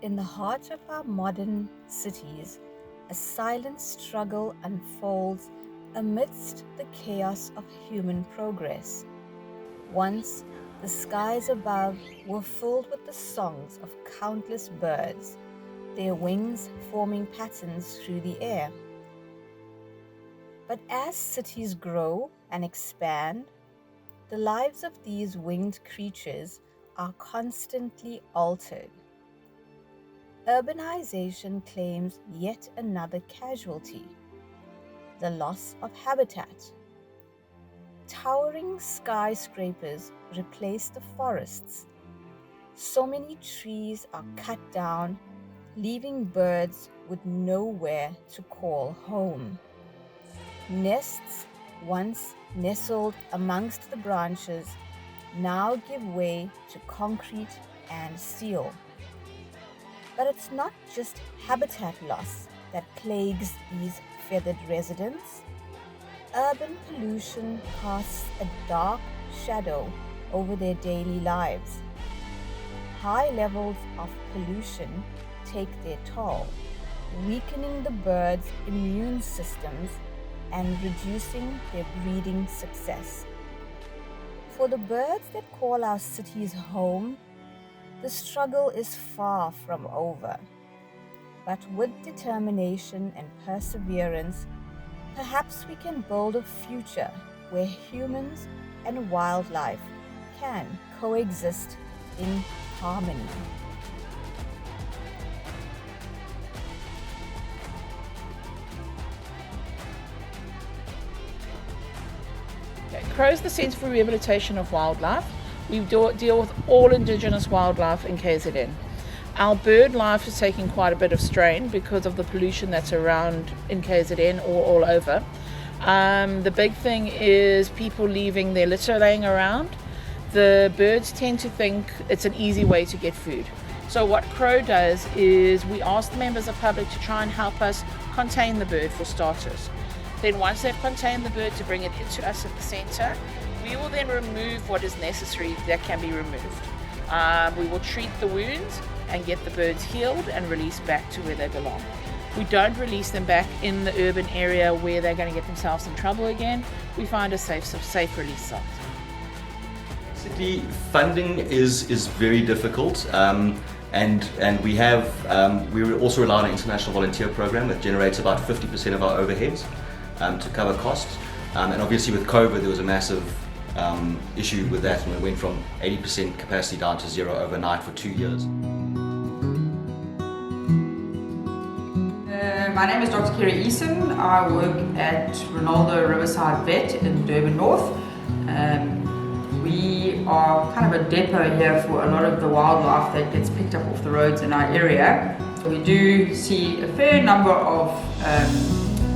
In the heart of our modern cities, a silent struggle unfolds amidst the chaos of human progress. Once, the skies above were filled with the songs of countless birds, their wings forming patterns through the air. But as cities grow and expand, the lives of these winged creatures are constantly altered. Urbanization claims yet another casualty: the loss of habitat. Towering skyscrapers replace the forests. So many trees are cut down, leaving birds with nowhere to call home. Nests, once nestled amongst the branches, now give way to concrete and steel. But it's not just habitat loss that plagues these feathered residents. Urban pollution casts a dark shadow over their daily lives. High levels of pollution take their toll, weakening the birds' immune systems and reducing their breeding success. For the birds that call our cities home, the struggle is far from over. But with determination and perseverance, perhaps we can build a future where humans and wildlife can coexist in harmony. CROW is the Centre for Rehabilitation of Wildlife. We deal with all Indigenous wildlife in KZN. Our bird life is taking quite a bit of strain because of the pollution that's around in KZN or all over. The big thing is people leaving their litter laying around. The birds tend to think it's an easy way to get food. So what CROW does is we ask the members of public to try and help us contain the bird for starters. Then once they've contained the bird, to bring it into us at the centre, we will then remove what is necessary that can be removed. We will treat the wounds and get the birds healed and released back to where they belong. We don't release them back in the urban area where they're going to get themselves in trouble again. We find a safe release site. Basically, funding is very difficult, and we also rely on an international volunteer program that generates about 50% of our overheads to cover costs. And obviously with COVID there was a massive issue with that, and we went from 80% capacity down to zero overnight for 2 years. My name is Dr. Kerry Eason. I work at Ronaldo Riverside Vet in Durban North. We are kind of a depot here for a lot of the wildlife that gets picked up off the roads in our area. We do see a fair number of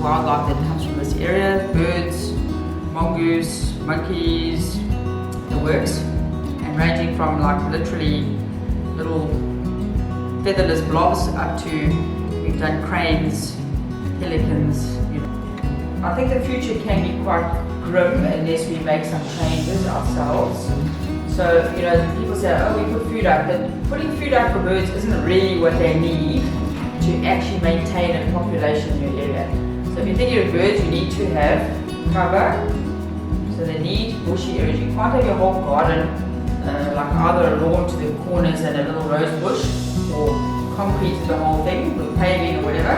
wildlife that comes from this area: birds, mongoose, monkeys, the works, and ranging from like literally little featherless blobs up to, we've done cranes, pelicans. I think the future can be quite grim unless we make some changes ourselves. So, people say, oh, we put food out, but putting food out for birds isn't really what they need to actually maintain a population in your area. So if you're thinking of birds, you need to have cover. So they need bushy areas. You can't have your whole garden like either a lawn to the corners and a little rose bush, or concrete to the whole thing with paving or whatever.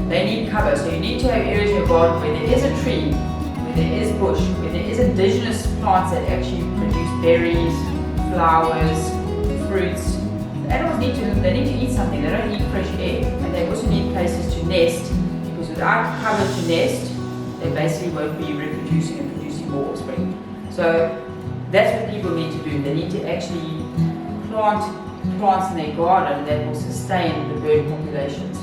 They need cover. So you need to have areas in your garden where there is a tree, where there is bush, where there is indigenous plants that actually produce berries, flowers, fruits. The animals need to eat something. They don't eat fresh air, and they also need places to nest, because without cover to nest, they basically won't be reproducing and producing more offspring. So that's what people need to do. They need to actually plant plants in their garden that will sustain the bird populations.